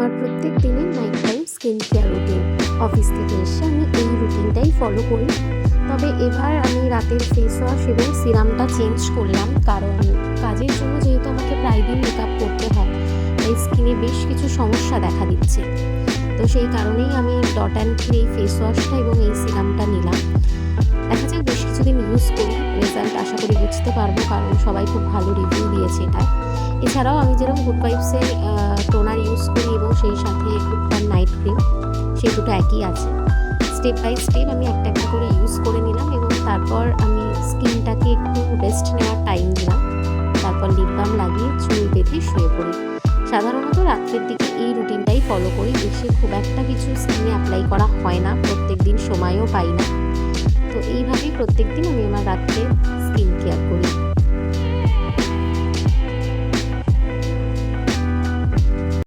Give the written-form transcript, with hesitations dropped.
আমার প্রত্যেক দিনের night time skin care routine. Office থেকে এসে আমি এই রুটিনটাই ফলো করি। তবে এবার আমি রাতের ফেস ওয়াশ এবং সিরামটা চেঞ্জ করলাম, কারণ কাজের জন্য যেহেতু আমাকে প্রায় দিন মেকআপ করতে হয়, তাই স্কিনে বেশ কিছু সমস্যা দেখা দিচ্ছে। তো সেই কারণেই আমি ডট অ্যান্ড কির এই ফেস ওয়াশটা এবং এই সিরামটা নিলাম। দেখা যাক বেশ কিছুদিন ইউজ করি, রেজাল্ট আশা করি বুঝতে পারবো, কারণ সবাই খুব ভালো রিভিউ দিয়েছে এটা। এছাড়াও আমি যেরকম গুড ভাইবসের টোনার ইউজ করি এবং সেই সাথে গুডটার নাইট ক্রিম, সেই দুটো একই আছে। স্টেপ বাই স্টেপ আমি একটা একটা করে ইউজ করে নিলাম এবং তারপর আমি স্কিনটাকে একটু রেস্ট নেওয়ার টাইম দিলাম। তারপর লিপ বাম লাগিয়ে চুল বেঁধে শুয়ে পড়ি। সাধারণত রাত্রের দিকে এই রুটিনটাই ফলো করি। বেশি খুব একটা কিছু স্কিনে অ্যাপ্লাই করা হয় না, প্রত্যেক দিন সময়ও পাই না। তো এইভাবেই প্রত্যেক দিন আমি আমার রাত্রে স্কিন কেয়ার করি।